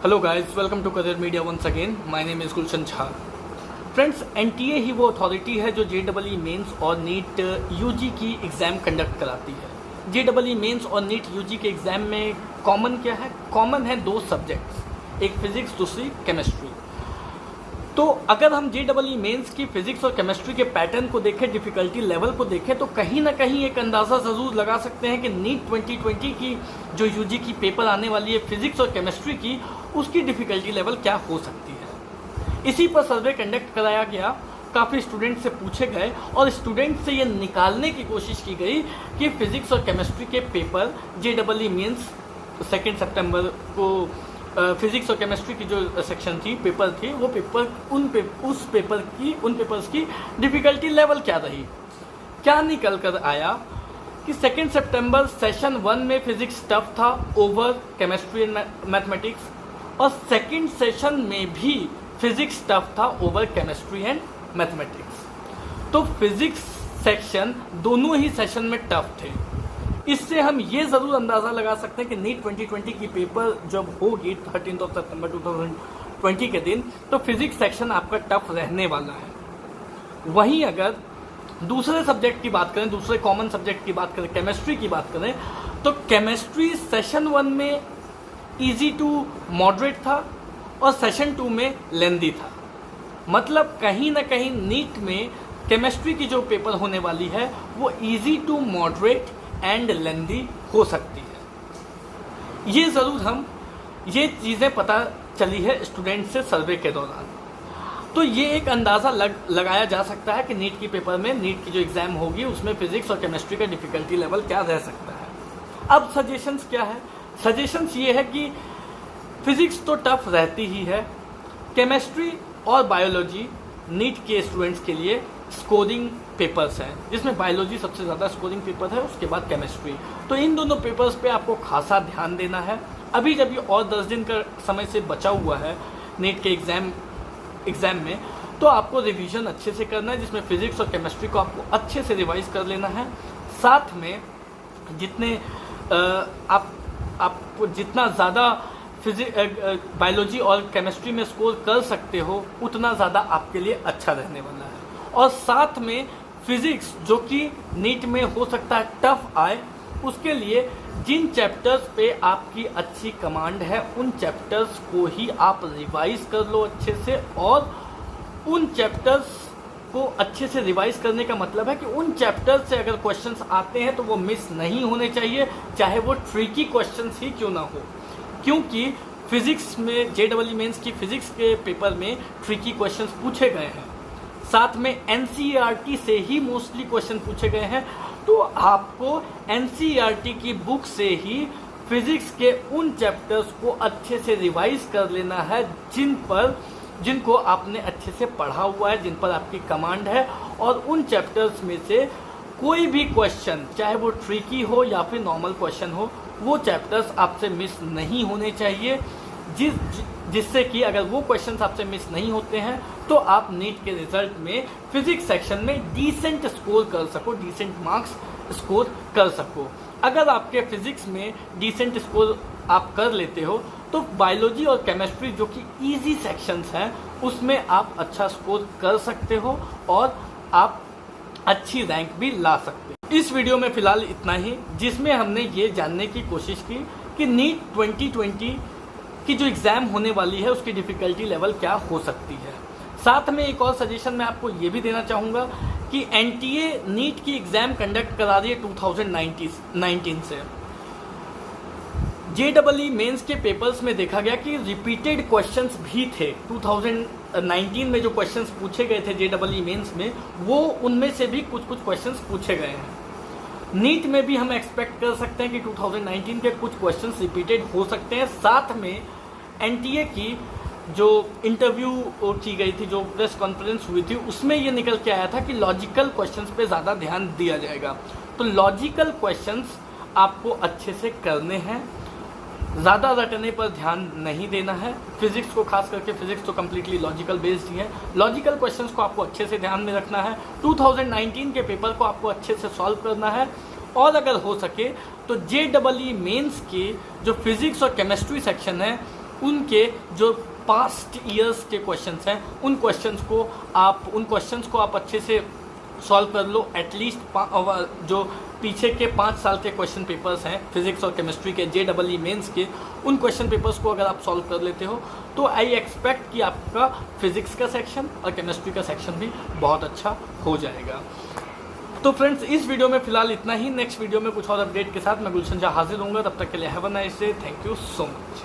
Hello guys, welcome to Career Media once again. My name is Gulshan Jha. Friends, NTA ही वो authority है जो JEE mains और NEET UG की exam conduct कराती है। जेईई मेंस और नीट यूजी के एग्ज़ाम में कॉमन क्या है? कॉमन है दो सब्जेक्ट्स, एक फिजिक्स, दूसरी केमिस्ट्री। तो अगर हम जेईई मेंस की फिजिक्स और केमिस्ट्री के पैटर्न को देखें, डिफ़िकल्टी लेवल को देखें, तो कहीं ना कहीं एक अंदाज़ा ज़रूर लगा सकते हैं कि नीट 2020 की जो यूजी की पेपर आने वाली है फिजिक्स और केमिस्ट्री की, उसकी डिफ़िकल्टी लेवल क्या हो सकती है। इसी पर सर्वे कंडक्ट कराया गया, काफ़ी स्टूडेंट से पूछे गए और स्टूडेंट से ये निकालने की कोशिश की गई कि फिजिक्स और केमिस्ट्री के पेपर जेईई मेंस 2 सितंबर को फिजिक्स और केमिस्ट्री की जो सेक्शन थी, पेपर थी, वो पेपर उन पेपर्स की डिफ़िकल्टी लेवल क्या रही। क्या निकल कर आया कि 2 सितंबर सेशन 1 में फिजिक्स टफ था ओवर केमिस्ट्री एंड मैथमेटिक्स, और सेकंड सेशन में भी फिजिक्स टफ था ओवर केमिस्ट्री एंड मैथमेटिक्स। तो फिजिक्स सेक्शन दोनों ही सेशन में टफ थे। इससे हम ये ज़रूर अंदाज़ा लगा सकते हैं कि नीट 2020 की पेपर जब होगी 13 सितंबर 2020 के दिन, तो फिजिक्स सेक्शन आपका टफ रहने वाला है। वहीं अगर दूसरे सब्जेक्ट की बात करें, दूसरे कॉमन सब्जेक्ट की बात करें, केमिस्ट्री की बात करें, तो केमिस्ट्री सेशन 1 में इजी टू मॉडरेट था और सेशन 2 में लेंदी था। मतलब कहीं ना कहीं नीट में केमिस्ट्री की जो पेपर होने वाली है वो easy to moderate and lengthy हो सकती है। ये ज़रूर ये चीज़ें पता चली है स्टूडेंट से सर्वे के दौरान। तो ये एक अंदाज़ा लगाया जा सकता है कि नीट की पेपर में, नीट की जो एग्ज़ाम होगी उसमें फिजिक्स और केमिस्ट्री का डिफ़िकल्टी लेवल क्या रह सकता है। अब सजेशंस क्या है? सजेशंस ये है कि फिजिक्स तो टफ रहती ही है, केमिस्ट्री और बायोलॉजी नीट के स्टूडेंट्स के लिए स्कोरिंग पेपर्स हैं, जिसमें बायोलॉजी सबसे ज़्यादा स्कोरिंग पेपर है, उसके बाद केमिस्ट्री। तो इन दोनों पेपर्स पे आपको खासा ध्यान देना है। अभी जब ये और 10 दिन का समय से बचा हुआ है नीट के एग्ज़ाम में, तो आपको रिवीजन अच्छे से करना है, जिसमें फिजिक्स और केमिस्ट्री को आपको अच्छे से रिवाइज कर लेना है। साथ में जितने आप जितना ज़्यादा बायोलॉजी और केमिस्ट्री में स्कोर कर सकते हो, उतना ज़्यादा आपके लिए अच्छा रहने वाला है। और साथ में फिज़िक्स जो कि नीट में हो सकता है टफ आए, उसके लिए जिन चैप्टर्स पे आपकी अच्छी कमांड है, उन चैप्टर्स को ही आप रिवाइज कर लो अच्छे से। और उन चैप्टर्स को अच्छे से रिवाइज करने का मतलब है कि उन चैप्टर्स से अगर क्वेश्चंस आते हैं तो वो मिस नहीं होने चाहिए, चाहे वो ट्रिकी क्वेश्चंस ही क्यों ना हो। क्योंकि फिजिक्स में जेईई मेंस की फिजिक्स के पेपर में ट्रिकी क्वेश्चंस पूछे गए हैं, साथ में एनसीईआरटी से ही मोस्टली क्वेश्चन पूछे गए हैं। तो आपको एनसीईआरटी की बुक से ही फिजिक्स के उन चैप्टर्स को अच्छे से रिवाइज कर लेना है जिनको आपने अच्छे से पढ़ा हुआ है, जिन पर आपकी कमांड है। और उन चैप्टर्स में से कोई भी क्वेश्चन, चाहे वो ट्रिकी हो या फिर नॉर्मल क्वेश्चन हो, वो चैप्टर्स आपसे मिस नहीं होने चाहिए, जिससे कि अगर वो क्वेश्चंस आपसे मिस नहीं होते हैं तो आप नीट के रिजल्ट में फिजिक्स सेक्शन में डिसेंट स्कोर कर सको, डिसेंट मार्क्स स्कोर कर सको। अगर आपके फिजिक्स में डिसेंट स्कोर आप कर लेते हो, तो बायोलॉजी और केमिस्ट्री जो कि इजी सेक्शंस हैं, उसमें आप अच्छा स्कोर कर सकते हो और आप अच्छी रैंक भी ला सकते हो। इस वीडियो में फ़िलहाल इतना ही, जिसमें हमने ये जानने की कोशिश की कि नीट 2020 की जो एग्ज़ाम होने वाली है उसकी डिफ़िकल्टी लेवल क्या हो सकती है। साथ में एक और सजेशन मैं आपको ये भी देना चाहूँगा कि एनटीए नीट की एग्ज़ाम कंडक्ट करा रही है 2019 से। जेईई मेंस के पेपर्स में देखा गया कि रिपीटेड क्वेश्चंस भी थे। 2019 में जो क्वेश्चंस पूछे गए थे जेईई मेंस में, वो उनमें से भी कुछ क्वेश्चंस पूछे गए हैं। नीट में भी हम एक्सपेक्ट कर सकते हैं कि 2019 के कुछ क्वेश्चंस रिपीटेड हो सकते हैं। साथ में एनटीए की जो इंटरव्यू की गई थी, जो प्रेस कॉन्फ्रेंस हुई थी, उसमें ये निकल के आया था कि लॉजिकल क्वेश्चंस पे ज़्यादा ध्यान दिया जाएगा। तो लॉजिकल क्वेश्चंस आपको अच्छे से करने हैं, ज़्यादा रटने पर ध्यान नहीं देना है। फिजिक्स को, खास करके फिजिक्स तो कम्प्लीटली लॉजिकल बेस्ड ही है। लॉजिकल क्वेश्चंस को आपको अच्छे से ध्यान में रखना है। 2019 के पेपर को आपको अच्छे से सॉल्व करना है। और अगर हो सके तो जेईई मेंस की जो फिजिक्स और केमिस्ट्री सेक्शन है उनके जो पास्ट ईयर्स के क्वेश्चंस हैं उन क्वेश्चंस को आप अच्छे से सॉल्व कर लो। एटलीस्ट जो पीछे के 5 साल के क्वेश्चन पेपर्स हैं फिजिक्स और केमिस्ट्री के JEE मेंस के, उन क्वेश्चन पेपर्स को अगर आप सॉल्व कर लेते हो तो आई एक्सपेक्ट कि आपका फिजिक्स का सेक्शन और केमिस्ट्री का सेक्शन भी बहुत अच्छा हो जाएगा। तो फ्रेंड्स, इस वीडियो में फिलहाल इतना ही। नेक्स्ट वीडियो में कुछ और अपडेट के साथ मैं गुलशन झा हाजिर होऊंगा। तब तक के लिए have a nice day. Thank you so much.